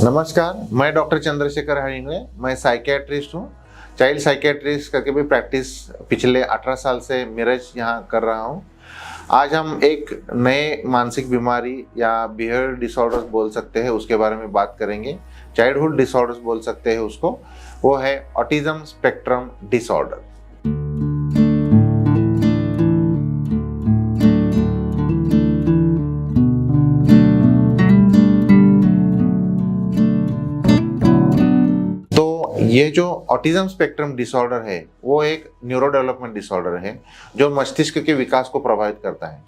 नमस्कार, मैं डॉक्टर चंद्रशेखर हरिंगले। मैं साइकियाट्रिस्ट हूँ। चाइल्ड साइकियाट्रिस्ट करके भी प्रैक्टिस पिछले 18 साल से मिरज यहाँ कर रहा हूँ। आज हम एक नए मानसिक बीमारी या बिहेवियर डिसऑर्डर्स बोल सकते हैं उसके बारे में बात करेंगे। चाइल्डहुड डिसऑर्डर्स बोल सकते हैं उसको। वो है ऑटिज्म स्पेक्ट्रम डिसऑर्डर। ये जो ऑटिज्म स्पेक्ट्रम डिसऑर्डर है वो एक न्यूरो डेवलपमेंट डिसऑर्डर है जो मस्तिष्क के विकास को प्रभावित करता है।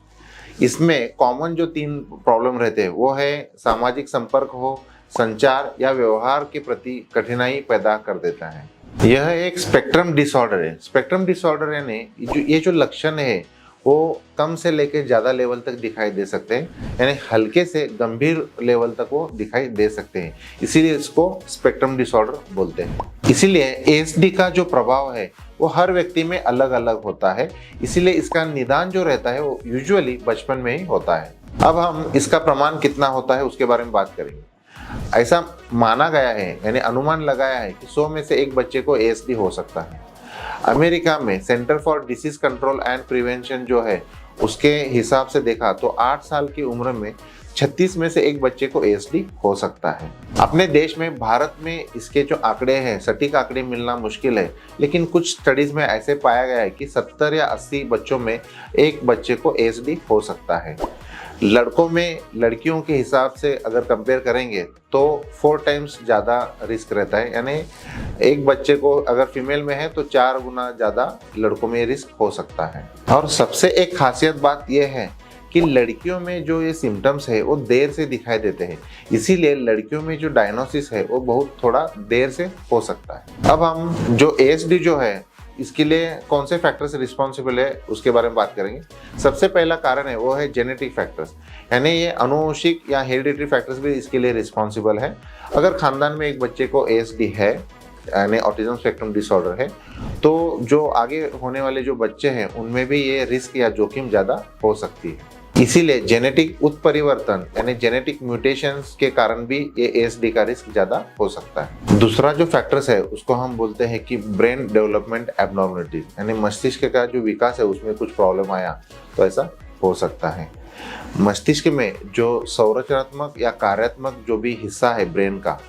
इसमें कॉमन जो 3 प्रॉब्लम रहते हैं वो है सामाजिक संपर्क हो, संचार या व्यवहार के प्रति कठिनाई पैदा कर देता है। यह एक स्पेक्ट्रम डिसऑर्डर है। स्पेक्ट्रम डिसऑर्डर यानी ये जो लक्षण है वो कम से लेकर ज़्यादा लेवल तक दिखाई दे सकते हैं, यानी हल्के से गंभीर लेवल तक वो दिखाई दे सकते हैं। इसीलिए इसको स्पेक्ट्रम डिसऑर्डर बोलते हैं। इसीलिए एएसडी का जो प्रभाव है वो हर व्यक्ति में अलग अलग होता है। इसीलिए इसका निदान जो रहता है वो यूजुअली बचपन में ही होता है। अब हम इसका प्रमाण कितना होता है उसके बारे में बात करेंगे। ऐसा माना गया है, यानी अनुमान लगाया है कि 100 में से एक बच्चे को एएसडी हो सकता है। अमेरिका में centre for disease control and prevention जो है उसके हिसाब से देखा तो 8 साल की उम्र में 36 में से एक बच्चे को एएसडी हो सकता है। अपने देश में भारत में इसके जो आंकड़े हैं सटीक आंकड़े मिलना मुश्किल है, लेकिन कुछ स्टडीज में ऐसे पाया गया है कि 70 या 80 बच्चों में एक बच्चे को एएसडी हो सकता है। लड़कों में लड़कियों के हिसाब से अगर कंपेयर करेंगे तो 4 टाइम्स ज़्यादा रिस्क रहता है, यानी एक बच्चे को अगर फीमेल में है तो 4 गुना ज़्यादा लड़कों में रिस्क हो सकता है। और सबसे एक खासियत बात यह है कि लड़कियों में जो ये सिम्टम्स है वो देर से दिखाई देते हैं। इसीलिए लड़कियों में जो डायग्नोसिस है वो बहुत थोड़ा देर से हो सकता है। अब हम जो एएसडी जो है इसके लिए कौन से फैक्टर्स रिस्पॉन्सिबल है उसके बारे में बात करेंगे। सबसे पहला कारण है वो है जेनेटिक फैक्टर्स, यानी ये अनुवंशिक या हेरिडिटरी फैक्टर्स भी इसके लिए रिस्पॉन्सिबल है। अगर खानदान में एक बच्चे को एएसडी है यानी ऑटिज्म स्पेक्ट्रम डिसऑर्डर है तो जो आगे होने वाले जो बच्चे हैं उनमें भी ये रिस्क या जोखिम ज़्यादा हो सकती है। इसीलिए जेनेटिक उत्परिवर्तन यानी जेनेटिक म्यूटेशंस के कारण भी ये एएसडी का रिस्क ज़्यादा हो सकता है। दूसरा जो फैक्टर्स है उसको हम बोलते हैं कि ब्रेन डेवलपमेंट एबनॉर्मलिटीज, यानी मस्तिष्क का जो विकास है उसमें कुछ प्रॉब्लम आया तो ऐसा हो सकता है। मस्तिष्क में जो संरचनात्मक या कार्यात्मक जो भी हिस्सा है ब्रेन का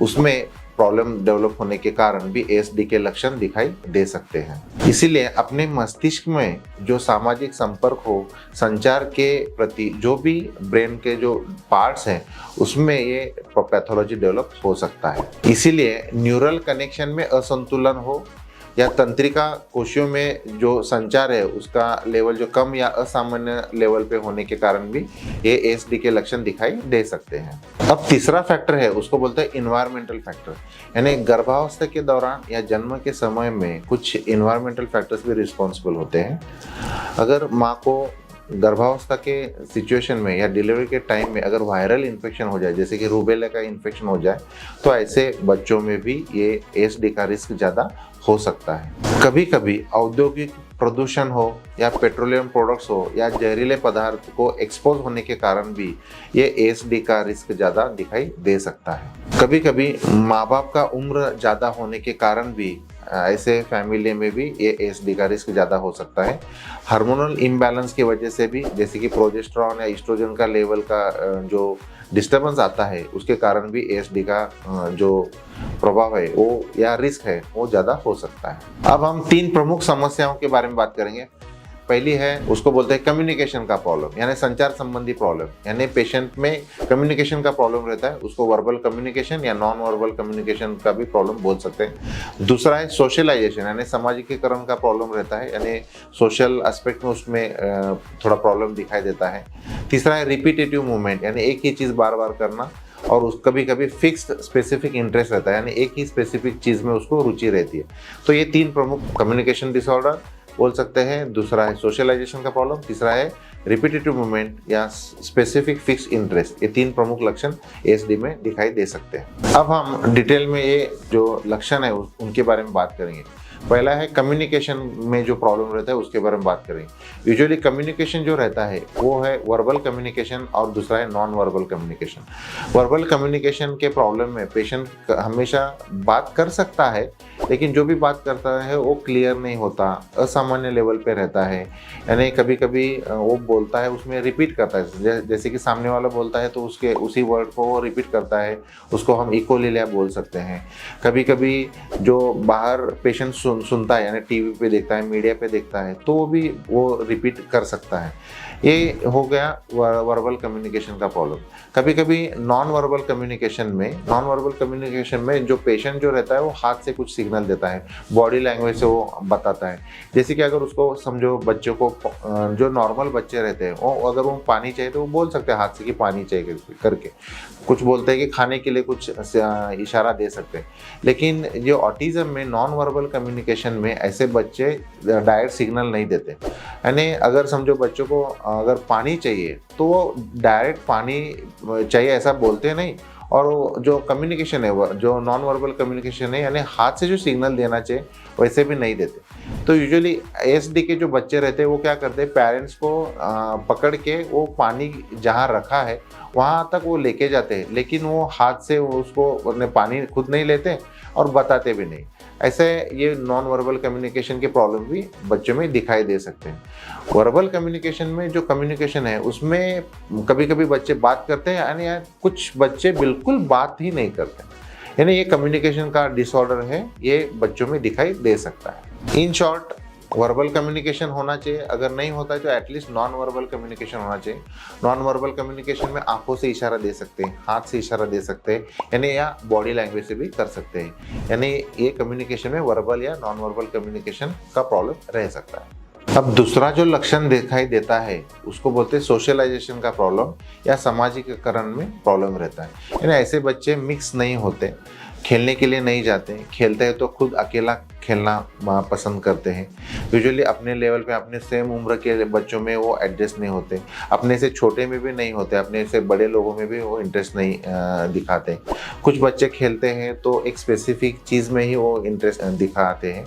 उसमें प्रॉब्लम डेवलप होने के कारण भी एएसडी के लक्षण दिखाई दे सकते हैं। इसीलिए अपने मस्तिष्क में जो सामाजिक संपर्क हो, संचार के प्रति जो भी ब्रेन के जो पार्ट्स हैं उसमें ये पैथोलॉजी डेवलप हो सकता है। इसीलिए न्यूरल कनेक्शन में असंतुलन हो या तंत्रिका कोशियों में जो संचार है उसका लेवल जो कम या असामान्य लेवल पे होने के कारण भी ये एएसडी के लक्षण दिखाई दे सकते हैं। अब तीसरा फैक्टर है उसको बोलते हैं इन्वायरमेंटल फैक्टर, यानी गर्भावस्था के दौरान या जन्म के समय में कुछ इन्वायरमेंटल फैक्टर्स भी रिस्पॉन्सिबल होते हैं। अगर माँ को गर्भावस्था के सिचुएशन में या डिलीवरी के टाइम में अगर वायरल इन्फेक्शन हो जाए, जैसे कि रूबेला का इन्फेक्शन हो जाए, तो ऐसे बच्चों में भी ये एएसडी का रिस्क ज़्यादा हो सकता है। कभी कभी औद्योगिक प्रदूषण हो या पेट्रोलियम प्रोडक्ट्स हो या जहरीले पदार्थ को एक्सपोज होने के कारण भी ये एएसडी का रिस्क ज़्यादा दिखाई दे सकता है। कभी कभी माँ बाप का उम्र ज़्यादा होने के कारण भी ऐसे फैमिली में भी ये एएसडी का रिस्क ज़्यादा हो सकता है। हार्मोनल इम्बैलेंस की वजह से भी, जैसे कि प्रोजेस्टेरॉन या एस्ट्रोजन का लेवल का जो डिस्टर्बेंस आता है उसके कारण भी एएसडी का जो प्रभाव है वो या रिस्क है वो ज़्यादा हो सकता है। अब हम 3 प्रमुख समस्याओं के बारे में बात करेंगे। पहली है उसको बोलते हैं कम्युनिकेशन का प्रॉब्लम, यानी संचार संबंधी प्रॉब्लम, यानी पेशेंट में कम्युनिकेशन का प्रॉब्लम रहता है, उसको वर्बल कम्युनिकेशन या नॉन वर्बल कम्युनिकेशन का भी प्रॉब्लम बोल सकते हैं। दूसरा है सोशलाइजेशन, यानी सामाजिकीकरण का प्रॉब्लम रहता है, यानी सोशल एस्पेक्ट में उसमें थोड़ा प्रॉब्लम दिखाई देता है। तीसरा है रिपीटेटिव मूवमेंट, यानी एक ही चीज़ बार बार करना, और उस कभी कभी फिक्स्ड स्पेसिफिक इंटरेस्ट रहता है, यानी एक ही स्पेसिफिक चीज़ में उसको रुचि रहती है। तो ये 3 प्रमुख कम्युनिकेशन डिसऑर्डर बोल सकते हैं। दूसरा है सोशलाइजेशन का प्रॉब्लम, तीसरा है रिपीटेटिव मूवमेंट या स्पेसिफिक फिक्स इंटरेस्ट। ये 3 प्रमुख लक्षण एएसडी में दिखाई दे सकते हैं। अब हम डिटेल में ये जो लक्षण है उनके बारे में बात करेंगे। पहला है कम्युनिकेशन में जो प्रॉब्लम रहता है उसके बारे में बात करें। यूजुअली कम्युनिकेशन जो रहता है वो है वर्बल कम्युनिकेशन और दूसरा है non verbal communication. Verbal communication के प्रॉब्लम में पेशेंट हमेशा बात कर सकता है, लेकिन जो भी बात करता है वो क्लियर नहीं होता, असामान्य लेवल पे रहता है। यानी कभी कभी वो बोलता है उसमें रिपीट करता है, जैसे कि सामने वाला बोलता है तो उसके उसी वर्ड को वो रिपीट करता है, उसको हम इकोलिलिया बोल सकते हैं। कभी कभी जो बाहर पेशेंट सुनता है, यानी टीवी पे देखता है, मीडिया पे देखता है, तो वो भी वो रिपीट कर सकता है। ये हो गया वर्बल कम्युनिकेशन का प्रॉब्लम। कभी कभी नॉन वर्बल कम्युनिकेशन में जो पेशेंट जो रहता है वो हाथ से कुछ सिग्नल देता है, बॉडी लैंग्वेज से वो बताता है। जैसे कि अगर उसको समझो, बच्चों को जो नॉर्मल बच्चे रहते हैं वो अगर वो पानी चाहिए तो वो बोल सकते हैं हाथ से कि पानी चाहिए करके, कुछ बोलते हैं कि खाने के लिए कुछ इशारा दे सकते हैं। लेकिन जो ऑटिज्म में नॉन वर्बल कम्युनिकेशन में ऐसे बच्चे डायरेक्ट सिग्नल नहीं देते। यानी अगर समझो बच्चों को अगर पानी चाहिए तो वो डायरेक्ट पानी चाहिए ऐसा बोलते नहीं, और जो कम्युनिकेशन है वो जो नॉन वर्बल कम्युनिकेशन है यानी हाथ से जो सिग्नल देना चाहिए वैसे भी नहीं देते। तो यूजुअली एएसडी के जो बच्चे रहते हैं वो क्या करते हैं, पेरेंट्स को पकड़ के वो पानी जहाँ रखा है वहाँ तक वो लेके जाते हैं, लेकिन वो हाथ से उसको अपने पानी खुद नहीं लेते और बताते भी नहीं। ऐसे ये नॉन वर्बल कम्युनिकेशन के प्रॉब्लम भी बच्चों में दिखाई दे सकते हैं। वर्बल कम्युनिकेशन में जो कम्युनिकेशन है उसमें कभी कभी बच्चे बात करते हैं, यानी कुछ बच्चे बिल्कुल बात ही नहीं करते, यानी ये कम्युनिकेशन का डिसऑर्डर है, ये बच्चों में दिखाई दे सकता है। इन शॉर्ट, वर्बल कम्युनिकेशन होना चाहिए, अगर नहीं होता है तो एटलीस्ट नॉन वर्बल कम्युनिकेशन होना चाहिए। नॉन वर्बल कम्युनिकेशन में आंखों से इशारा दे सकते हैं, हाथ से इशारा दे सकते हैं, यानी या बॉडी लैंग्वेज से भी कर सकते हैं। यानी ये कम्युनिकेशन में वर्बल या नॉन वर्बल कम्युनिकेशन का प्रॉब्लम रह सकता है। अब दूसरा जो लक्षण दिखाई देता है उसको बोलते हैं सोशलाइजेशन का प्रॉब्लम या सामाजिककरण में प्रॉब्लम रहता है। यानी ऐसे बच्चे मिक्स नहीं होते, खेलने के लिए नहीं जाते, खेलते हैं तो खुद अकेला खेलना पसंद करते हैं। यूजुअली अपने लेवल पे अपने सेम उम्र के बच्चों में वो एडजस्ट नहीं होते, अपने से छोटे में भी नहीं होते, अपने से बड़े लोगों में भी वो इंटरेस्ट नहीं दिखाते। कुछ बच्चे खेलते हैं तो एक स्पेसिफिक चीज़ में ही वो इंटरेस्ट दिखाते हैं,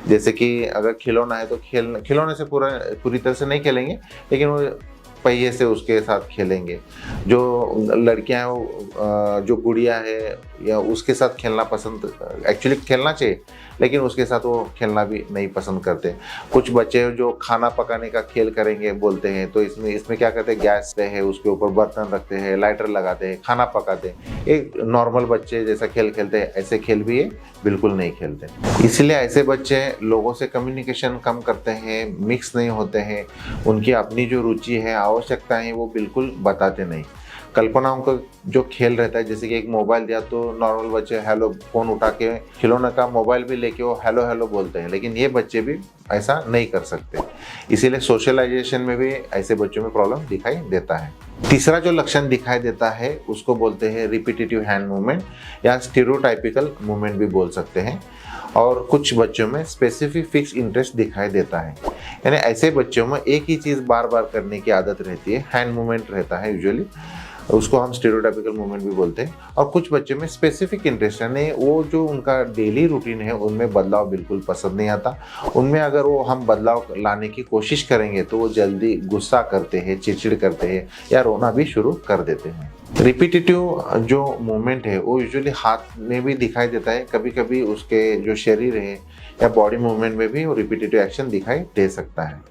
जैसे कि अगर खिलौना है तो खिलौने से पूरी तरह से नहीं खेलेंगे, लेकिन वो पहिए से उसके साथ खेलेंगे। जो लड़कियां हैं जो गुड़िया है या उसके साथ खेलना पसंद, एक्चुअली खेलना चाहिए लेकिन उसके साथ वो खेलना भी नहीं पसंद करते। कुछ बच्चे जो खाना पकाने का खेल करेंगे बोलते हैं, तो इसमें क्या करते हैं, गैस पे है उसके ऊपर बर्तन रखते हैं, लाइटर लगाते हैं, खाना पकाते हैं। एक नॉर्मल बच्चे जैसा खेल खेलते हैं ऐसे खेल भी ये बिल्कुल नहीं खेलते। इसलिए ऐसे बच्चे लोगों से कम्युनिकेशन कम करते हैं, मिक्स नहीं होते हैं, उनकी अपनी जो रुचि है, आवश्यकता है, वो बिल्कुल बताते नहीं। कल्पनाओं का जो खेल रहता है, जैसे कि एक मोबाइल दिया तो नॉर्मल बच्चे हेलो फोन उठा के खिलौने का मोबाइल भी लेके वो हेलो हेलो बोलते हैं, लेकिन ये बच्चे भी ऐसा नहीं कर सकते। इसीलिए सोशलाइजेशन में भी ऐसे बच्चों में प्रॉब्लम दिखाई देता है। तीसरा जो लक्षण दिखाई देता है उसको बोलते हैं रिपीटेटिव हैंड मूवमेंट या स्टीरियोटाइपिकल मूवमेंट भी बोल सकते हैं। और कुछ बच्चों में स्पेसिफिक फिक्स इंटरेस्ट दिखाई देता है, यानी ऐसे बच्चों में एक ही चीज़ बार बार करने की आदत रहती है, हैंड मूवमेंट रहता है यूजुअली, उसको हम स्टीरियोटाइपिकल मूवमेंट भी बोलते हैं। और कुछ बच्चों में स्पेसिफिक इंटरेस्ट, यानी वो जो उनका डेली रूटीन है उनमें बदलाव बिल्कुल पसंद नहीं आता। उनमें अगर वो हम बदलाव लाने की कोशिश करेंगे तो वो जल्दी गुस्सा करते हैं, चिड़चिड़ करते हैं या रोना भी शुरू कर देते हैं। रिपीटेटिव जो मूवमेंट है वो यूजुअली हाथ में भी दिखाई देता है, कभी कभी उसके जो शरीर है या बॉडी मूवमेंट में भी वो रिपीटेटिव एक्शन दिखाई दे सकता है।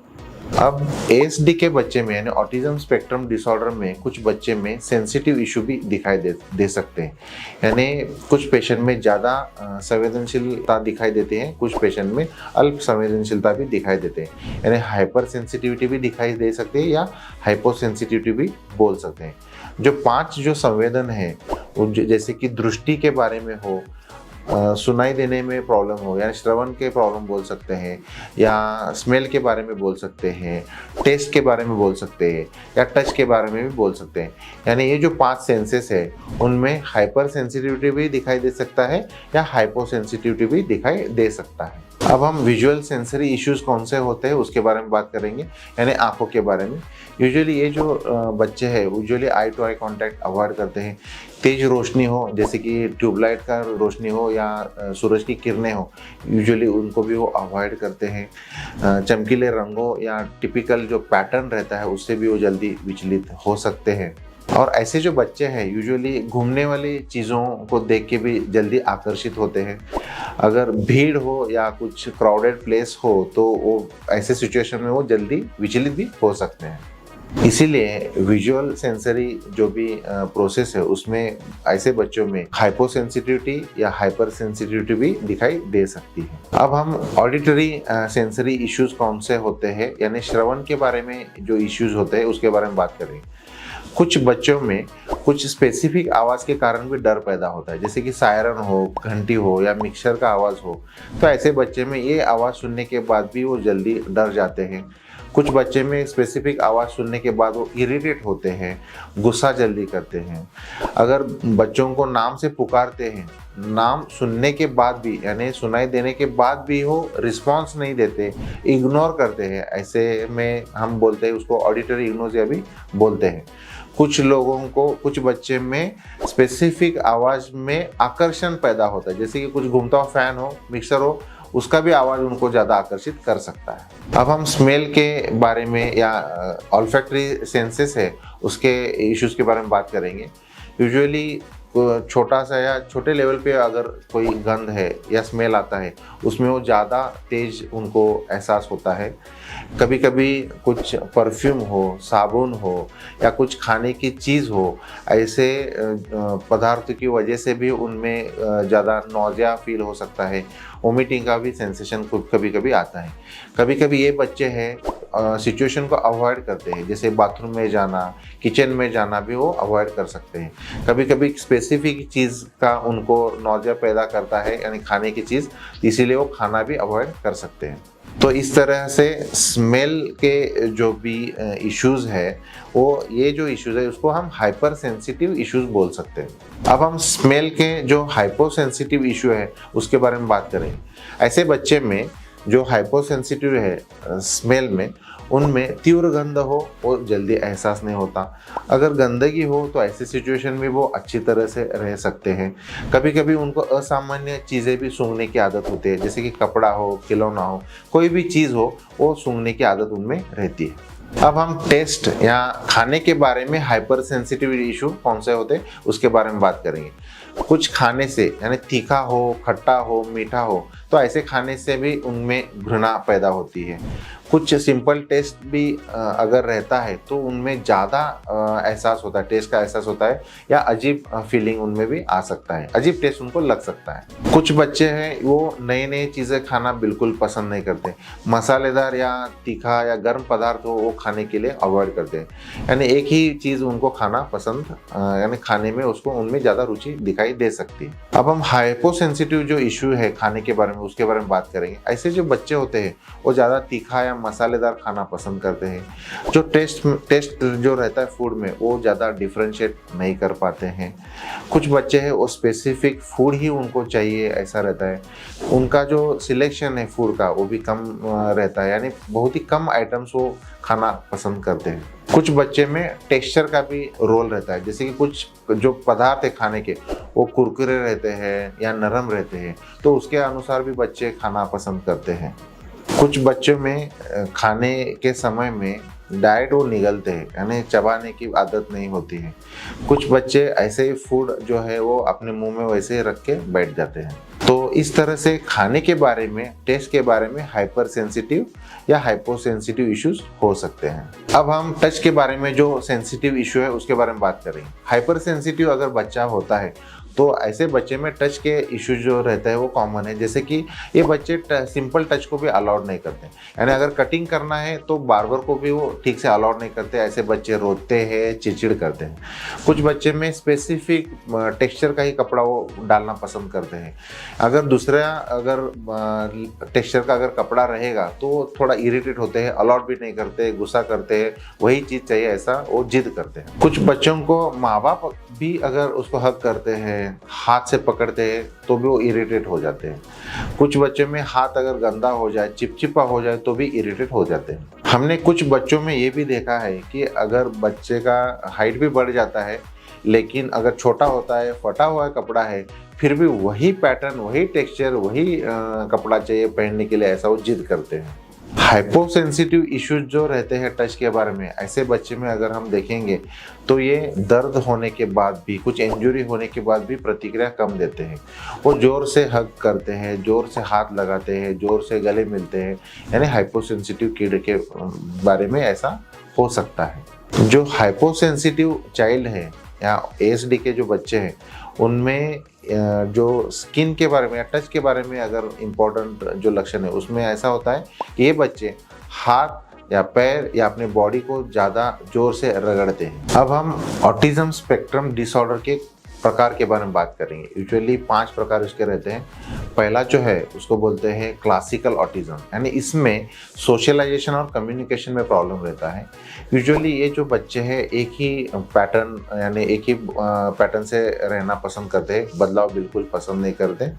अब एएसडी के बच्चे में यानी ऑटिज्म स्पेक्ट्रम डिसऑर्डर में कुछ बच्चे में सेंसिटिव इशू भी दिखाई दे सकते हैं, यानी कुछ पेशेंट में ज़्यादा संवेदनशीलता दिखाई देती है, कुछ पेशेंट में अल्प संवेदनशीलता भी दिखाई देते हैं, यानी हाइपर सेंसिटिविटी भी दिखाई दे सकती है या हाइपो सेंसिटिविटी भी बोल सकते हैं। जो 5 जो संवेदन है जैसे कि दृष्टि के बारे में हो, सुनाई देने में प्रॉब्लम हो, यानी श्रवण के प्रॉब्लम बोल सकते हैं, या स्मेल के बारे में बोल सकते हैं, टेस्ट के बारे में बोल सकते हैं, या टच के बारे में भी बोल सकते हैं। यानी ये जो 5 सेंसेस है उनमें हाइपर सेंसिटिविटी भी दिखाई दे सकता है या हाइपो सेंसिटिविटी भी दिखाई दे सकता है। अब हम विजुअल सेंसरी इश्यूज कौन से होते हैं उसके बारे में बात करेंगे, यानी आंखों के बारे में। यूजुअली ये जो बच्चे हैं usually eye to eye contact avoid करते हैं। तेज रोशनी हो, जैसे कि ट्यूबलाइट का रोशनी हो या सूरज की किरणें हो, यूजुअली उनको भी वो अवॉइड करते हैं। चमकीले रंगों या टिपिकल जो पैटर्न रहता है उससे भी वो जल्दी विचलित हो सकते हैं। और ऐसे जो बच्चे हैं यूजुअली घूमने वाली चीज़ों को देख के भी जल्दी आकर्षित होते हैं। अगर भीड़ हो या कुछ क्राउडेड प्लेस हो तो वो ऐसे सिचुएशन में वो जल्दी विचलित भी हो सकते हैं। इसीलिए विजुअल सेंसरी जो भी प्रोसेस है उसमें ऐसे बच्चों में हाइपोसेंसिटिविटी या हाइपर सेंसिटिविटी भी दिखाई दे सकती है। अब हम ऑडिटरी सेंसरी इश्यूज कौन से होते हैं, यानी श्रवण के बारे में जो इश्यूज होते हैं उसके बारे में बात करें। कुछ बच्चों में कुछ स्पेसिफिक आवाज़ के कारण भी डर पैदा होता है, जैसे कि सायरन हो, घंटी हो या मिक्सर का आवाज़ हो। तो ऐसे बच्चे में ये आवाज़ सुनने के बाद भी वो जल्दी डर जाते हैं। कुछ बच्चे में स्पेसिफिक आवाज़ सुनने के बाद वो इरिटेट होते हैं, गुस्सा जल्दी करते हैं। अगर बच्चों को नाम से पुकारते हैं, नाम सुनने के बाद भी यानी सुनाई देने के बाद भी वो रिस्पॉन्स नहीं देते, इग्नोर करते हैं, ऐसे में हम बोलते हैं उसको ऑडिटरी इग्नोसिया भी बोलते हैं। कुछ लोगों को, कुछ बच्चे में स्पेसिफिक आवाज़ में आकर्षण पैदा होता है, जैसे कि कुछ घूमता हुआ फैन हो, मिक्सर हो, उसका भी आवाज़ उनको ज़्यादा आकर्षित कर सकता है। अब हम स्मेल के बारे में या ऑल्फैक्टरी सेंसेस है उसके इश्यूज़ के बारे में बात करेंगे। यूजुअली छोटा सा या छोटे लेवल पे अगर कोई गंध है या स्मेल आता है उसमें वो ज़्यादा तेज उनको एहसास होता है। कभी कभी कुछ परफ्यूम हो, साबुन हो या कुछ खाने की चीज़ हो, ऐसे पदार्थ की वजह से भी उनमें ज़्यादा नौजिया फील हो सकता है। वोमिटिंग का भी सेंसेशन कभी कभी आता है। कभी कभी ये बच्चे हैं सिचुएशन को अवॉइड करते हैं, जैसे बाथरूम में जाना, किचन में जाना भी वो अवॉइड कर सकते हैं। कभी कभी स्पेसिफिक चीज़ का उनको नौजिया पैदा करता है, यानी खाने की चीज़, इसीलिए वो खाना भी अवॉइड कर सकते हैं। तो इस तरह से स्मेल के जो भी इश्यूज़ है वो ये जो इश्यूज़ है उसको हम हाइपर सेंसिटिव इश्यूज़ बोल सकते हैं। अब हम स्मेल के जो हाइपो सेंसिटिव इशू है उसके बारे में बात करें। ऐसे बच्चे में जो हाइपो सेंसिटिव है स्मेल में, उनमें तीव्र गंध हो वो जल्दी एहसास नहीं होता। अगर गंदगी हो तो ऐसी सिचुएशन में वो अच्छी तरह से रह सकते हैं। कभी कभी उनको असामान्य चीज़ें भी सूंघने की आदत होती है, जैसे कि कपड़ा हो, खिलौना हो, कोई भी चीज़ हो वो सूंघने की आदत उनमें रहती है। अब हम टेस्ट या खाने के बारे में हाइपर सेंसिटिविटी इशू कौन से होते हैं उसके बारे में बात करेंगे। कुछ खाने से, यानी तीखा हो, खट्टा हो, मीठा हो, तो ऐसे खाने से भी उनमें घृणा पैदा होती है। कुछ सिंपल टेस्ट भी अगर रहता है तो उनमें ज़्यादा एहसास होता है, टेस्ट का एहसास होता है, या अजीब फीलिंग उनमें भी आ सकता है, अजीब टेस्ट उनको लग सकता है। कुछ बच्चे हैं वो नई नई चीज़ें खाना बिल्कुल पसंद नहीं करते, मसालेदार या तीखा या गर्म पदार्थ हो वो खाने के लिए अवॉइड करते हैं, यानी एक ही चीज़ उनको खाना पसंद, यानी खाने में उसको उनमें ज़्यादा रुचि दिखाई दे सकती है। अब हम हाइपोसेंसिटिव जो इशू है खाने के बारे में उसके बारे में बात करेंगे। ऐसे जो बच्चे होते हैं वो ज़्यादा तीखा या मसालेदार खाना पसंद करते हैं। जो टेस्ट जो रहता है फूड में वो ज़्यादा डिफ्रेंशिएट नहीं कर पाते हैं। कुछ बच्चे हैं वो स्पेसिफिक फूड ही उनको चाहिए ऐसा रहता है। उनका जो सिलेक्शन है फूड का वो भी कम रहता है, यानी बहुत ही कम आइटम्स वो खाना पसंद करते हैं। कुछ बच्चे में टेक्सचर का भी रोल रहता है, जैसे कि कुछ जो पदार्थ है खाने के वो कुरकुरे रहते हैं या नरम रहते हैं, तो उसके अनुसार भी बच्चे खाना पसंद करते हैं। कुछ बच्चों में खाने के समय में डाइट वो निगलते हैं, यानी चबाने की आदत नहीं होती है। कुछ बच्चे ऐसे ही फूड जो है वो अपने मुंह में वैसे ही रख के बैठ जाते हैं। तो इस तरह से खाने के बारे में, टेस्ट के बारे में हाइपर सेंसिटिव या हाइपो सेंसिटिव इश्यूज हो सकते हैं। अब हम टच के बारे में जो सेंसिटिव इशू है उसके बारे में बात करेंगे। हाइपर सेंसिटिव अगर बच्चा होता है तो ऐसे बच्चे में टच के इश्यू जो रहता है वो कॉमन है, जैसे कि ये बच्चे सिंपल टच को भी अलाउड नहीं करते, यानी अगर कटिंग करना है तो बार्बर को भी वो ठीक से अलाउड नहीं करते। ऐसे बच्चे रोते हैं, चिड़चिड़ करते हैं। कुछ बच्चे में स्पेसिफिक टेक्सचर का ही कपड़ा वो डालना पसंद करते हैं। अगर दूसरा टेक्सचर का अगर कपड़ा रहेगा तो थोड़ा इरिटेट होते हैं, अलाउड भी नहीं करते, गुस्सा करते हैं, वही चीज़ चाहिए ऐसा वो जिद करते हैं। कुछ बच्चों को माँ बाप भी अगर उसको हक करते हैं, हाथ से पकड़ते हैं तो भी वो इरिटेट हो जाते हैं। कुछ बच्चों में हाथ अगर गंदा हो जाए, चिपचिपा हो जाए तो भी इरिटेट हो जाते हैं। हमने कुछ बच्चों में ये भी देखा है कि अगर बच्चे का हाइट भी बढ़ जाता है, लेकिन अगर छोटा होता है, फटा हुआ कपड़ा है, फिर भी वही पैटर्न, वही टेक्सचर, वही कपड़ा चाहिए पहनने के लिए, ऐसा वो जिद करते हैं। हाइपोसेंसिटिव इश्यूज जो रहते हैं टच के बारे में, ऐसे बच्चे में अगर हम देखेंगे तो ये दर्द होने के बाद भी, कुछ इंजरी होने के बाद भी प्रतिक्रिया कम देते हैं। वो जोर से हग करते हैं, जोर से हाथ लगाते हैं, जोर से गले मिलते हैं, यानी हाइपोसेंसिटिव किड के बारे में ऐसा हो सकता है। जो हाइपोसेंसिटिव चाइल्ड है या ASD के जो बच्चे हैं, उनमें जो स्किन के बारे में या टच के बारे में अगर इम्पोर्टेंट जो लक्षण है, उसमें ऐसा होता है कि ये बच्चे हाथ या पैर या अपने बॉडी को ज़्यादा जोर से रगड़ते हैं। अब हम ऑटिज्म स्पेक्ट्रम डिसऑर्डर के प्रकार के बारे में बात करेंगे। यूजुअली 5 प्रकार इसके रहते हैं। पहला जो है उसको बोलते हैं क्लासिकल ऑटिज्म, यानी इसमें सोशलाइजेशन और कम्युनिकेशन में प्रॉब्लम रहता है। यूजुअली ये जो बच्चे हैं एक ही पैटर्न, यानी एक ही पैटर्न से रहना पसंद करते हैं, बदलाव बिल्कुल पसंद नहीं करते।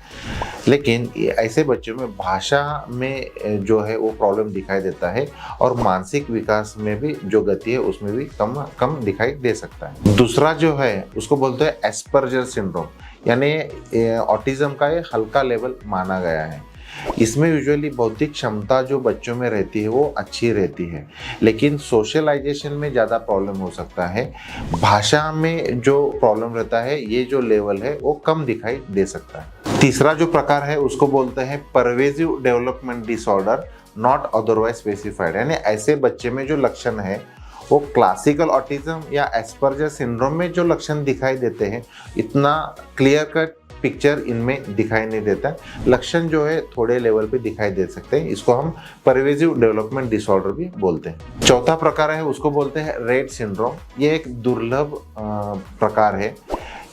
लेकिन ऐसे बच्चों में भाषा में जो है वो प्रॉब्लम दिखाई देता है और मानसिक विकास में भी जो गति है उसमें भी कम दिखाई दे सकता है। दूसरा जो है उसको बोलते हैं एस्पर्जर सिंड्रोम, यानी ऑटिज्म का ये हल्का लेवल माना गया है। इसमें यूजुअली बौद्धिक क्षमता जो बच्चों में रहती है वो अच्छी रहती है, लेकिन सोशलाइजेशन में ज़्यादा प्रॉब्लम हो सकता है। भाषा में जो प्रॉब्लम रहता है, ये जो लेवल है वो कम दिखाई दे सकता है। तीसरा जो प्रकार है उसको बोलते हैं pervasive development disorder not otherwise specified, यानी ऐसे बच्चे में जो लक्षण है वो क्लासिकल ऑटिज्म या एस्पर्जर सिंड्रोम में जो लक्षण दिखाई देते हैं, इतना क्लियर कट पिक्चर इनमें दिखाई नहीं देता। लक्षण जो है थोड़े लेवल पे दिखाई दे सकते हैं, इसको हम परवेजिव डेवलपमेंट डिसऑर्डर भी बोलते हैं। चौथा प्रकार है उसको बोलते हैं रेट सिंड्रोम। ये एक दुर्लभ प्रकार है।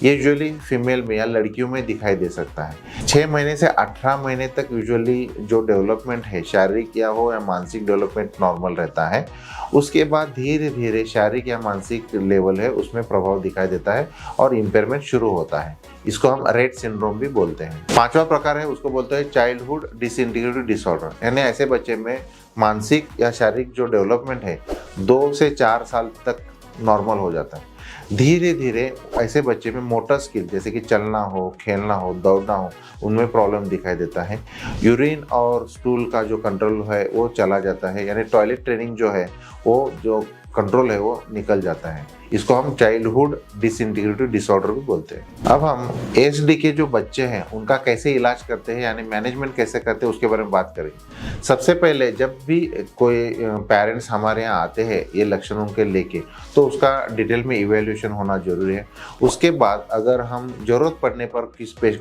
ये यूजुअली फीमेल में या लड़कियों में दिखाई दे सकता है। 6 महीने से 18 महीने तक यूजुअली जो डेवलपमेंट है, शारीरिक या हो या मानसिक डेवलपमेंट नॉर्मल रहता है। उसके बाद धीरे धीरे शारीरिक या मानसिक लेवल है उसमें प्रभाव दिखाई देता है और इम्पेयरमेंट शुरू होता है। इसको हम रेट सिंड्रोम भी बोलते हैं। 5वां प्रकार है उसको बोलते हैं चाइल्डहुड डिसइंटीग्रेटेड डिसऑर्डर, यानी ऐसे बच्चे में मानसिक या शारीरिक जो डेवलपमेंट है 2 से 4 साल तक नॉर्मल हो जाता है। धीरे धीरे ऐसे बच्चे में मोटर स्किल जैसे कि चलना हो, खेलना हो, दौड़ना हो, उनमें प्रॉब्लम दिखाई देता है। यूरिन और स्टूल का जो कंट्रोल है वो चला जाता है, यानी टॉयलेट ट्रेनिंग जो है वो जो कंट्रोल है वो निकल जाता है। इसको हम चाइल्डहुड डिसइंटीग्रेटेड डिसऑर्डर भी बोलते हैं। अब हम ASD के जो बच्चे हैं उनका कैसे इलाज करते हैं, यानी मैनेजमेंट कैसे करते हैं, उसके बारे में बात करेंगे। सबसे पहले जब भी कोई पेरेंट्स हमारे यहाँ आते हैं ये लक्षण उनके लेके, तो उसका डिटेल में इवैल्यूएशन होना जरूरी है। उसके बाद अगर हम जरूरत पड़ने पर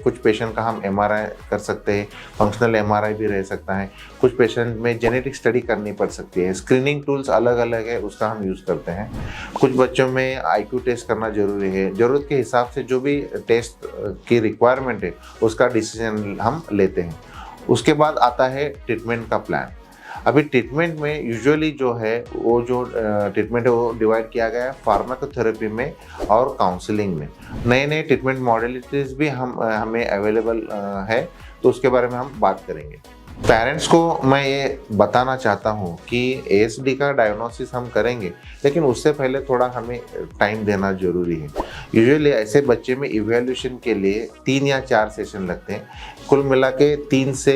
कुछ पेशेंट का हम MRI कर सकते हैं, फंक्शनल MRI भी रह सकता है। कुछ पेशेंट में जेनेटिक स्टडी करनी पड़ सकती है। स्क्रीनिंग टूल्स अलग अलग है, उसका हम यूज़ करते हैं। कुछ बच्चों में IQ टेस्ट करना जरूरी है। जरूरत के हिसाब से जो भी टेस्ट की रिक्वायरमेंट है उसका डिसीजन हम लेते हैं। उसके बाद आता है ट्रीटमेंट का प्लान। अभी ट्रीटमेंट में यूजुअली जो है वो जो ट्रीटमेंट है वो डिवाइड किया गया है फार्माकोथेरेपी में और काउंसलिंग में। नए नए ट्रीटमेंट मॉडलिटीज भी हमें अवेलेबल है, तो उसके बारे में हम बात करेंगे। पेरेंट्स को मैं ये बताना चाहता हूँ कि ASD का डायग्नोसिस हम करेंगे, लेकिन उससे पहले थोड़ा हमें टाइम देना जरूरी है। यूजुअली ऐसे बच्चे में इवैल्यूएशन के लिए 3 या 4 सेशन लगते हैं। कुल मिला के 3 से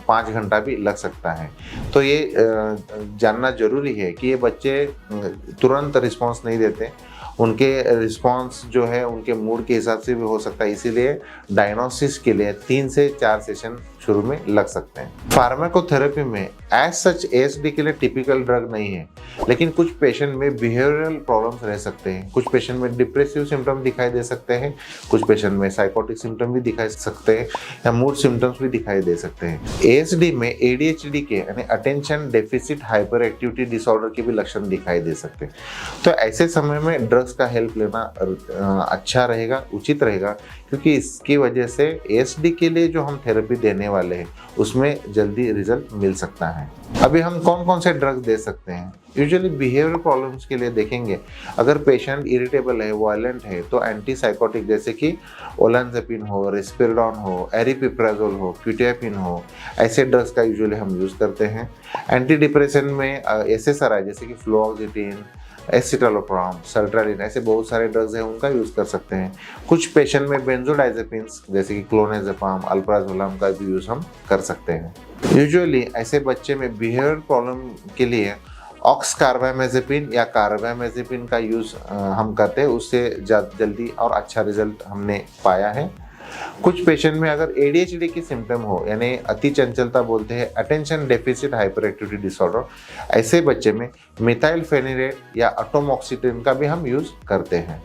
5 घंटा भी लग सकता है। तो ये जानना जरूरी है कि ये बच्चे तुरंत रिस्पॉन्स नहीं देते। उनके रिस्पॉन्स जो है उनके मूड के हिसाब से भी हो सकता है, इसीलिए डायग्नोसिस के लिए 3 से 4 सेशन शुरू में लग सकते हैं। फार्माकोथेरेपी में एज सच ASD के लिए टिपिकल ड्रग नहीं है, लेकिन कुछ पेशेंट में बिहेवियरल प्रॉब्लम्स रह सकते हैं। कुछ पेशेंट में डिप्रेसिव सिम्टम दिखाई दे सकते हैं, कुछ पेशेंट में साइकोटिक सिम्टम भी दिखाई सकते हैं या मूड सिम्टम्स भी दिखाई दे सकते हैं। ASD में ADHD के यानी attention deficit hyper activity disorder के भी लक्षण दिखाई दे सकते हैं। तो ऐसे समय में ड्रग्स का हेल्प लेना अच्छा रहेगा, उचित रहेगा, क्योंकि इसकी वजह से ASD के लिए जो हम थेरेपी देने वाले हैं उसमें जल्दी रिजल्ट मिल सकता है। अभी हम कौन कौन से ड्रग्स दे सकते हैं? यूजुअली बिहेवियर प्रॉब्लम्स के लिए देखेंगे, अगर पेशेंट इरिटेबल है, वायलेंट है, तो एंटीसाइकोटिक जैसे कि ओलानज़ेपिन हो, रिस्पेराडोन हो, एरिपिप्राजोल हो, क्विटियापिन हो, ऐसे ड्रग्स का यूजुअली हम यूज़ करते हैं। एंटी डिप्रेशन में एसएसआरआई जैसे कि फ्लोक्सिटिन, एसिटालोप्राम, सर्ट्रालिन, ऐसे बहुत सारे ड्रग्स हैं, उनका यूज़ कर सकते हैं। कुछ पेशेंट में बेंजोडाइजेपिन्स जैसे कि क्लोनाज़ेपाम, अल्प्राजोलम का भी यूज़ हम कर सकते हैं। यूजुअली ऐसे बच्चे में बिहेवियर प्रॉब्लम के लिए ऑक्स कार्बामेज़ेपिन या कार्बामेज़ेपिन का यूज़ हम करते हैं, उससे जल्दी और अच्छा रिजल्ट हमने पाया है। कुछ पेशेंट में अगर एडीएचडी की सिम्टम हो, यानी अति चंचलता बोलते हैं, attention deficit hyper activity disorder, ऐसे बच्चे में मिथाइलफेनिडेट या एटोमॉक्सिटिन का भी हम यूज़ करते हैं।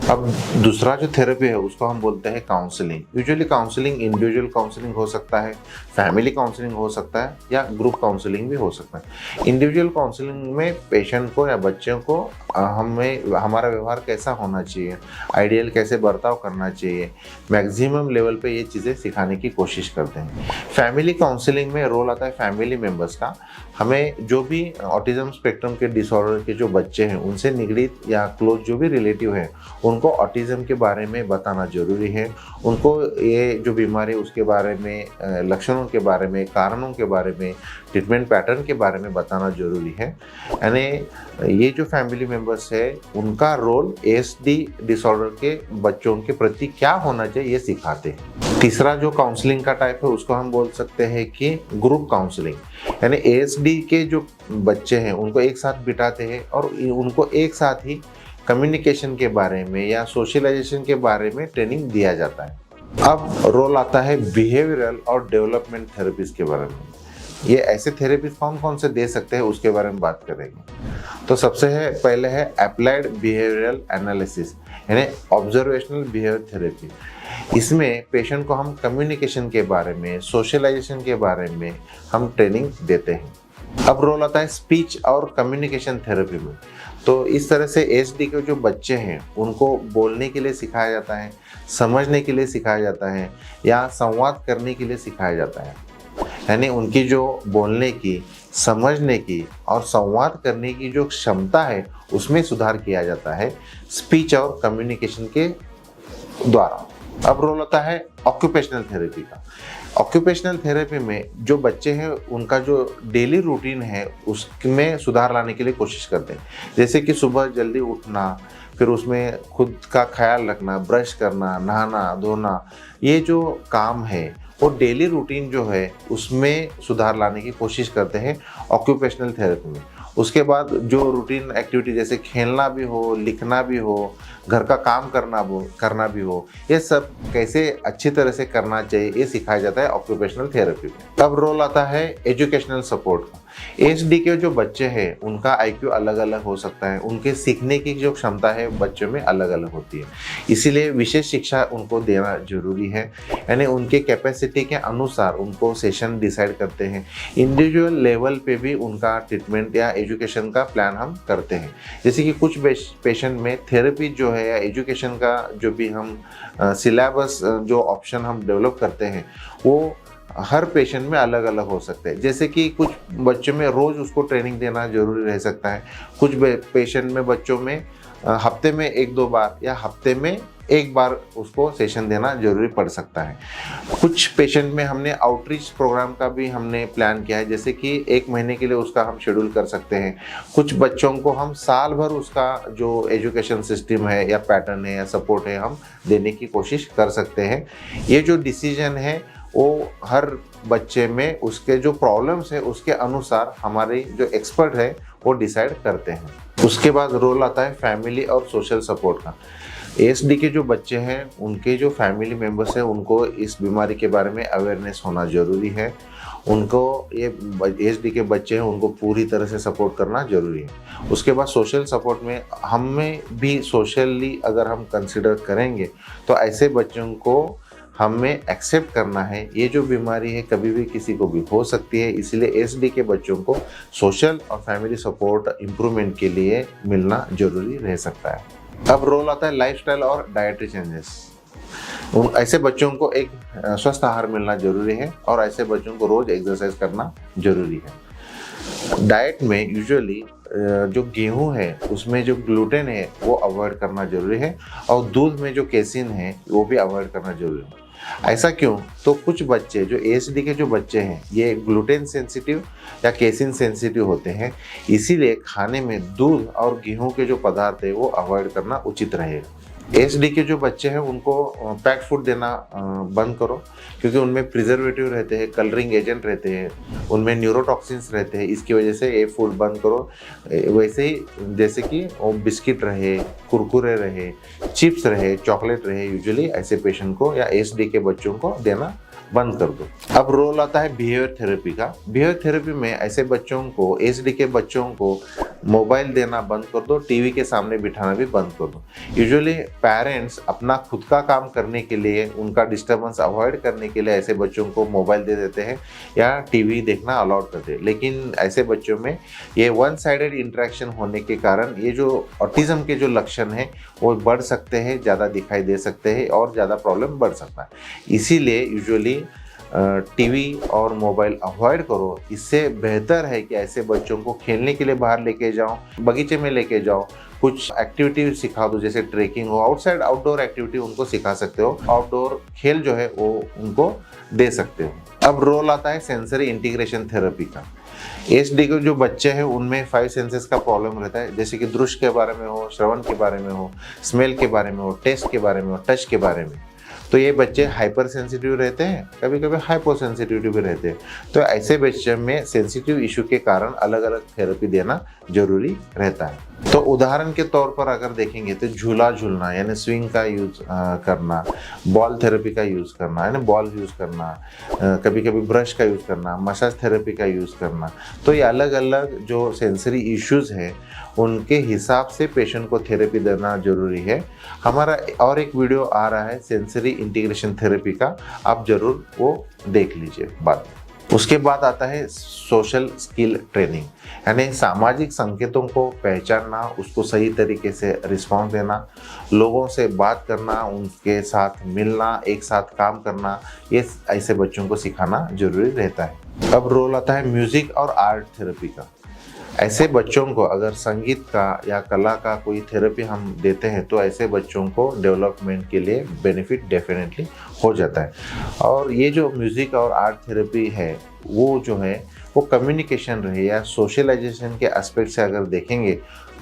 अब दूसरा जो थेरेपी है उसको हम बोलते हैं counselling. Usually counselling individual counselling हो सकता है, फैमिली काउंसलिंग हो सकता है, या ग्रुप काउंसलिंग भी हो सकता है। इंडिविजुअल काउंसलिंग में पेशेंट को या बच्चों को हमें हमारा व्यवहार कैसा होना चाहिए, आइडियल कैसे बर्ताव करना चाहिए, मैक्सिमम लेवल पे ये चीज़ें सिखाने की कोशिश करते हैं। फैमिली काउंसलिंग में रोल आता है फैमिली मेम्बर्स का। हमें जो भी ऑटिज्म स्पेक्ट्रम के डिसऑर्डर के जो बच्चे हैं उनसे निगड़ित या क्लोज जो भी रिलेटिव हैं उनको ऑटिज्म के बारे में बताना जरूरी है। उनको ये जो बीमारी उसके बारे में, लक्षणों के बारे में, कारणों के बारे में, ट्रीटमेंट पैटर्न के बारे में बताना जरूरी है। यानी ये जो फैमिली मेम्बर्स है उनका रोल एएसडी डिसऑर्डर के बच्चों के प्रति क्या होना चाहिए ये सिखाते हैं। तीसरा जो काउंसलिंग का टाइप है उसको हम बोल सकते हैं कि ग्रुप काउंसलिंग। यानी एएसडी के जो बच्चे हैं उनको एक साथ बिठाते हैं और उनको एक साथ ही कम्युनिकेशन के बारे में या सोशलाइजेशन के बारे में ट्रेनिंग दिया जाता है। अब रोल आता है बिहेवियरल और डेवलपमेंट थेरेपीज के बारे में। ये ऐसे थेरेपीज कौन कौन से दे सकते हैं उसके बारे में बात करेंगे। तो सबसे पहले है अप्लाइड बिहेवियरल एनालिसिस, यानी ऑब्जर्वेशनल बिहेवियर थेरेपी। इसमें पेशेंट को हम कम्युनिकेशन के बारे में, सोशलाइजेशन के बारे में हम ट्रेनिंग देते हैं। अब रोल आता है स्पीच और कम्युनिकेशन थेरेपी में। तो इस तरह से एएसडी के जो बच्चे हैं उनको बोलने के लिए सिखाया जाता है, समझने के लिए सिखाया जाता है, या संवाद करने के लिए सिखाया जाता है। यानी उनकी जो बोलने की, समझने की और संवाद करने की जो क्षमता है उसमें सुधार किया जाता है स्पीच और कम्युनिकेशन के द्वारा। अब रोल होता है ऑक्यूपेशनल थेरेपी का। ऑक्यूपेशनल थेरेपी में जो बच्चे हैं उनका जो डेली रूटीन है उसमें सुधार लाने के लिए कोशिश करते हैं। जैसे कि सुबह जल्दी उठना, फिर उसमें खुद का ख्याल रखना, ब्रश करना, नहाना धोना, ये जो काम है वो डेली रूटीन जो है उसमें सुधार लाने की कोशिश करते हैं ऑक्यूपेशनल थेरेपी में। उसके बाद जो रूटीन एक्टिविटी जैसे खेलना भी हो, लिखना भी हो, घर का काम करना भी हो, ये सब कैसे अच्छी तरह से करना चाहिए ये सिखाया जाता है ऑक्यूपेशनल थेरेपी में। तब रोल आता है एजुकेशनल सपोर्ट का। एएसडी के जो बच्चे हैं उनका आईक्यू अलग अलग हो सकता है, उनके सीखने की जो क्षमता है बच्चों में अलग अलग होती है, इसीलिए विशेष शिक्षा उनको देना जरूरी है। यानी उनके कैपेसिटी के अनुसार उनको सेशन डिसाइड करते हैं। इंडिविजुअल लेवल पे भी उनका ट्रीटमेंट या एजुकेशन का प्लान हम करते हैं। जैसे कि कुछ पेशेंट में थेरेपी जो है या एजुकेशन का जो भी हम सिलेबस जो ऑप्शन हम डेवलप करते हैं वो हर पेशेंट में अलग अलग हो सकते हैं। जैसे कि कुछ बच्चों में रोज़ उसको ट्रेनिंग देना जरूरी रह सकता है, कुछ पेशेंट में बच्चों में हफ्ते में 1-2 बार या हफ्ते में 1 बार उसको सेशन देना जरूरी पड़ सकता है। कुछ पेशेंट में हमने आउटरीच प्रोग्राम का भी हमने प्लान किया है, जैसे कि 1 महीने के लिए उसका हम शेड्यूल कर सकते हैं। कुछ बच्चों को हम साल भर उसका जो एजुकेशन सिस्टम है या पैटर्न है या सपोर्ट है हम देने की कोशिश कर सकते हैं। ये जो डिसीजन है वो हर बच्चे में उसके जो प्रॉब्लम्स है उसके अनुसार हमारे जो एक्सपर्ट है वो डिसाइड करते हैं। उसके बाद रोल आता है फैमिली और सोशल सपोर्ट का। एएसडी के जो बच्चे हैं उनके जो फैमिली मेम्बर्स हैं उनको इस बीमारी के बारे में अवेयरनेस होना ज़रूरी है। उनको ये एएसडी के बच्चे हैं उनको पूरी तरह से सपोर्ट करना ज़रूरी है। उसके बाद सोशल सपोर्ट में हमें भी सोशली अगर हम कंसिडर करेंगे तो ऐसे बच्चों को हमें एक्सेप्ट करना है। ये जो बीमारी है कभी भी किसी को भी हो सकती है, इसलिए एएसडी के बच्चों को सोशल और फैमिली सपोर्ट इम्प्रूवमेंट के लिए मिलना जरूरी रह सकता है। अब रोल आता है लाइफस्टाइल और डाइटरी चेंजेस। ऐसे बच्चों को एक स्वस्थ आहार मिलना जरूरी है और ऐसे बच्चों को रोज एक्सरसाइज करना जरूरी है। डाइट में यूजुअली जो गेहूं है उसमें जो ग्लूटेन है वो अवॉइड करना जरूरी है, और दूध में जो केसिन है वो भी अवॉइड करना जरूरी है। ऐसा क्यों? तो कुछ बच्चे जो ASD के जो बच्चे हैं ये ग्लूटेन सेंसिटिव या केसिन सेंसिटिव होते हैं, इसीलिए खाने में दूध और गेहूं के जो पदार्थ है वो अवॉइड करना उचित रहेगा। ASD के जो बच्चे हैं उनको पैक्ड फूड देना बंद करो, क्योंकि उनमें प्रिजर्वेटिव रहते हैं, कलरिंग एजेंट रहते हैं, उनमें न्यूरोटॉक्सिन्स रहते हैं, इसकी वजह से ये फूड बंद करो। वैसे ही जैसे कि वो बिस्किट रहे, कुरकुरे रहे, चिप्स रहे, चॉकलेट रहे, यूजुअली ऐसे पेशेंट को या ASD के बच्चों को देना बंद कर दो। अब रोल आता है बिहेवियर थेरेपी का। बिहेवियर थेरेपी में ऐसे बच्चों को, ASD के बच्चों को मोबाइल देना बंद कर दो, टीवी के सामने बिठाना भी बंद कर दो। यूजुअली पेरेंट्स अपना खुद का काम करने के लिए, उनका डिस्टर्बेंस अवॉइड करने के लिए ऐसे बच्चों को मोबाइल दे देते हैं या टीवी देखना अलाउड करते हैं, लेकिन ऐसे बच्चों में ये वन साइडेड इंटरेक्शन होने के कारण ये जो ऑटिज्म के जो लक्षण हैं वो बढ़ सकते हैं, ज़्यादा दिखाई दे सकते हैं और ज़्यादा प्रॉब्लम बढ़ सकता है। इसीलिए यूजुअली टीवी और मोबाइल अवॉइड करो। इससे बेहतर है कि ऐसे बच्चों को खेलने के लिए बाहर लेके जाओ, बगीचे में लेके जाओ, कुछ एक्टिविटी सिखा दो, जैसे ट्रेकिंग हो, आउटडोर एक्टिविटी उनको सिखा सकते हो, आउटडोर खेल जो है वो उनको दे सकते हो। अब रोल आता है सेंसरी इंटीग्रेशन थेरेपी का। ASD के जो बच्चे हैं उनमें 5 सेंसेस का प्रॉब्लम रहता है, जैसे कि दृश्य के बारे में हो, श्रवण के बारे में हो, स्मेल के बारे में हो, टेस्ट के बारे में हो, टच के बारे में। तो ये बच्चे हाइपर सेंसिटिव रहते हैं, कभी कभी हाइपो सेंसिटिव भी रहते हैं। तो ऐसे बच्चे में सेंसिटिव इशू के कारण अलग अलग थेरेपी देना जरूरी रहता है। तो उदाहरण के तौर पर अगर देखेंगे तो झूला झूलना यानी स्विंग का यूज करना, बॉल थेरेपी का यूज करना यानी बॉल यूज करना, कभी कभी ब्रश का यूज करना, मसाज थेरेपी का यूज करना। तो ये अलग अलग जो सेंसरी इश्यूज है उनके हिसाब से पेशेंट को थेरेपी देना जरूरी है। हमारा और एक वीडियो आ रहा है सेंसरी इंटीग्रेशन थेरेपी का, आप जरूर वो देख लीजिए बाद में। उसके बाद आता है सोशल स्किल ट्रेनिंग, यानी सामाजिक संकेतों को पहचानना, उसको सही तरीके से रिस्पॉन्स देना, लोगों से बात करना, उनके साथ मिलना, एक साथ काम करना, ये ऐसे बच्चों को सिखाना जरूरी रहता है। अब रोल आता है म्यूजिक और आर्ट थेरेपी का। ऐसे बच्चों को अगर संगीत का या कला का कोई थेरेपी हम देते हैं तो ऐसे बच्चों को डेवलपमेंट के लिए बेनिफिट डेफिनेटली हो जाता है। और ये जो म्यूज़िक और आर्ट थेरेपी है वो जो है वो कम्युनिकेशन रहे या सोशलाइजेशन के एस्पेक्ट से अगर देखेंगे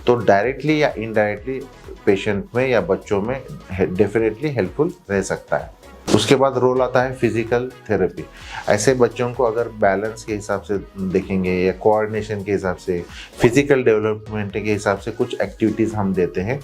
तो डायरेक्टली या इनडायरेक्टली पेशेंट में या बच्चों में डेफिनेटली हेल्पफुल रह सकता है। उसके बाद रोल आता है फिजिकल थेरेपी। ऐसे बच्चों को अगर बैलेंस के हिसाब से देखेंगे या कोऑर्डिनेशन के हिसाब से, फिजिकल डेवलपमेंट के हिसाब से कुछ एक्टिविटीज़ हम देते हैं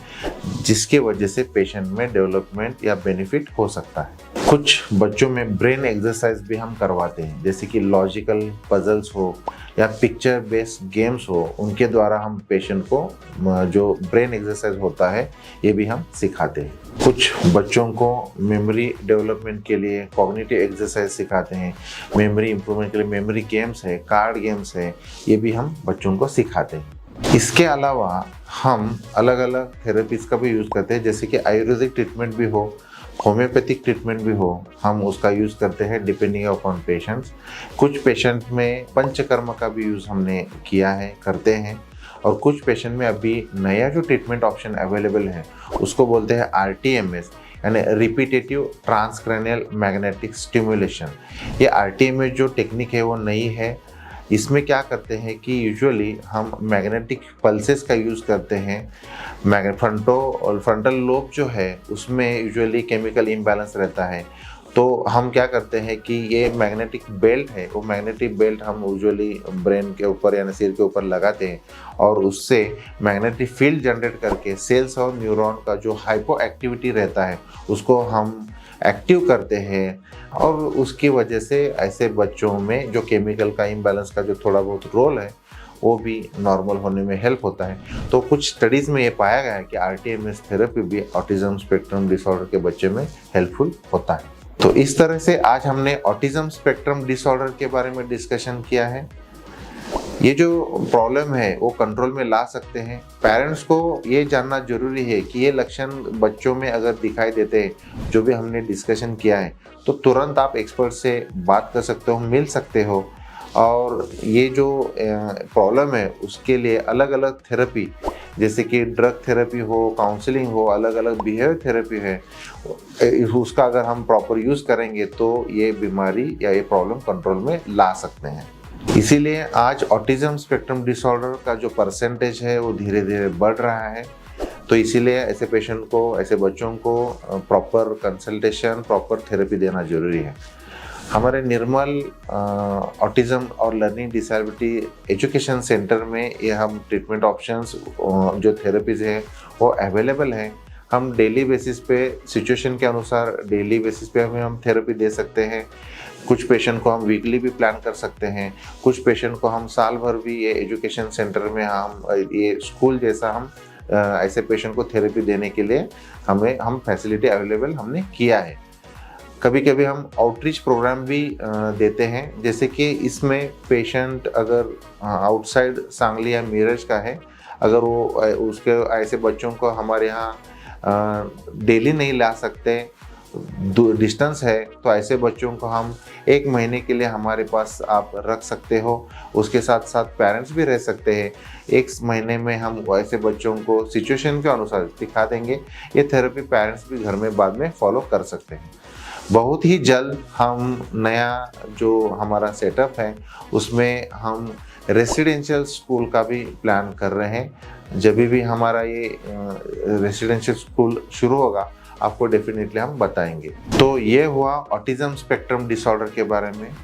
जिसके वजह से पेशेंट में डेवलपमेंट या बेनिफिट हो सकता है। कुछ बच्चों में ब्रेन एक्सरसाइज भी हम करवाते हैं, जैसे कि लॉजिकल पजल्स हो या पिक्चर बेस्ड गेम्स हो, उनके द्वारा हम पेशेंट को जो ब्रेन एक्सरसाइज होता है ये भी हम सिखाते हैं। कुछ बच्चों को मेमोरी डेवलपमेंट के लिए कॉग्निटिव एक्सरसाइज सिखाते हैं, मेमोरी इंप्रूवमेंट के लिए मेमोरी गेम्स है, कार्ड गेम्स है, ये भी हम बच्चों को सिखाते हैं। इसके अलावा हम अलग अलग थेरेपीज का भी यूज़ करते हैं, जैसे कि आयुर्वेदिक ट्रीटमेंट भी हो, होम्योपैथिक ट्रीटमेंट भी हो, हम उसका यूज़ करते हैं डिपेंडिंग अपॉन पेशेंट्स। कुछ पेशेंट में पंचकर्म का भी यूज़ हमने किया है, करते हैं। और कुछ पेशेंट में अभी नया जो ट्रीटमेंट ऑप्शन अवेलेबल है उसको बोलते हैं RTMS यानी रिपीटेटिव ट्रांसक्रैनियल मैग्नेटिक स्टिमुलेशन। ये RTMS जो टेक्निक है वो नई है। इसमें क्या करते हैं कि यूजुअली हम मैग्नेटिक पल्सेस का यूज़ करते हैं। फ्रंटल लोब जो है उसमें यूजुअली केमिकल इम्बैलेंस रहता है, तो हम क्या करते हैं कि ये मैग्नेटिक बेल्ट है, वो मैग्नेटिक बेल्ट हम यूजुअली ब्रेन के ऊपर यानी सिर के ऊपर लगाते हैं और उससे मैग्नेटिक फील्ड जनरेट करके सेल्स और न्यूरॉन का जो हाइपो एक्टिविटी रहता है उसको हम एक्टिव करते हैं, और उसकी वजह से ऐसे बच्चों में जो केमिकल का इम्बैलेंस का जो थोड़ा बहुत रोल है वो भी नॉर्मल होने में हेल्प होता है। तो कुछ स्टडीज़ में ये पाया गया है कि RTMS थेरेपी भी ऑटिज्म स्पेक्ट्रम डिसऑर्डर के बच्चे में हेल्पफुल होता है। तो इस तरह से आज हमने ऑटिज्म स्पेक्ट्रम डिसऑर्डर के बारे में डिस्कशन किया है। ये जो प्रॉब्लम है वो कंट्रोल में ला सकते हैं। पेरेंट्स को ये जानना जरूरी है कि ये लक्षण बच्चों में अगर दिखाई देते हैं, जो भी हमने डिस्कशन किया है, तो तुरंत आप एक्सपर्ट से बात कर सकते हो, मिल सकते हो और ये जो प्रॉब्लम है उसके लिए अलग अलग थेरेपी, जैसे कि ड्रग थेरेपी हो, काउंसलिंग हो, अलग अलग बिहेवियर थेरेपी है, उसका अगर हम प्रॉपर यूज़ करेंगे तो ये बीमारी या ये प्रॉब्लम कंट्रोल में ला सकते हैं। इसीलिए आज ऑटिज्म स्पेक्ट्रम डिसऑर्डर का जो परसेंटेज है वो धीरे धीरे बढ़ रहा है। तो इसीलिए ऐसे पेशेंट को, ऐसे बच्चों को प्रॉपर कंसल्टेशन, प्रॉपर थेरेपी देना जरूरी है। हमारे निर्मल ऑटिज्म और लर्निंग डिसेबिलिटी एजुकेशन सेंटर में ये हम ट्रीटमेंट ऑप्शंस, जो थेरेपीज है वो अवेलेबल हैं। हम डेली बेसिस पे, सिचुएशन के अनुसार डेली बेसिस पे हम थेरेपी दे सकते हैं। कुछ पेशेंट को हम वीकली भी प्लान कर सकते हैं, कुछ पेशेंट को हम साल भर भी ये एजुकेशन सेंटर में हम ये स्कूल जैसा हम ऐसे पेशेंट को थेरेपी देने के लिए हम फैसिलिटी अवेलेबल हमने किया है। कभी कभी हम आउटरीच प्रोग्राम भी देते हैं, जैसे कि इसमें पेशेंट अगर आउटसाइड सांगली या मिरज का है, अगर वो उसके ऐसे बच्चों को हमारे यहाँ डेली नहीं ला सकते, डिस्टेंस है, तो ऐसे बच्चों को हम 1 महीने के लिए हमारे पास आप रख सकते हो। उसके साथ साथ पेरेंट्स भी रह सकते हैं। 1 महीने में हम ऐसे बच्चों को सिचुएशन के अनुसार सिखा देंगे। ये थेरेपी पेरेंट्स भी घर में बाद में फॉलो कर सकते हैं। बहुत ही जल्द हम नया जो हमारा सेटअप है उसमें हम रेसिडेंशियल स्कूल का भी प्लान कर रहे हैं। जब भी हमारा ये रेसिडेंशियल स्कूल शुरू होगा आपको डेफिनेटली हम बताएंगे। तो ये हुआ ऑटिज्म स्पेक्ट्रम डिसऑर्डर के बारे में।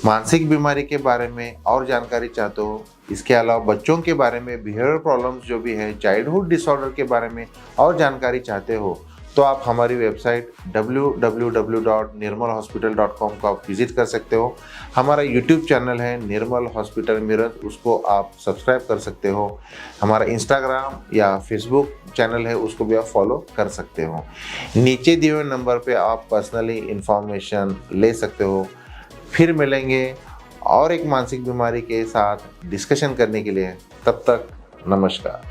मानसिक बीमारी के बारे में और जानकारी चाहते हो, इसके अलावा बच्चों के बारे में बिहेवियर प्रॉब्लम्स जो भी है, चाइल्डहुड डिसऑर्डर के बारे में और जानकारी चाहते हो, तो आप हमारी वेबसाइट www.nirmalhospital.com को आप विजिट कर सकते हो। हमारा यूट्यूब चैनल है निर्मल हॉस्पिटल मिरज, उसको आप सब्सक्राइब कर सकते हो। हमारा इंस्टाग्राम या फेसबुक चैनल है, उसको भी आप फॉलो कर सकते हो। नीचे दिए हुए नंबर पे आप पर्सनली इंफॉर्मेशन ले सकते हो। फिर मिलेंगे और एक मानसिक बीमारी के साथ डिस्कशन करने के लिए। तब तक नमस्कार।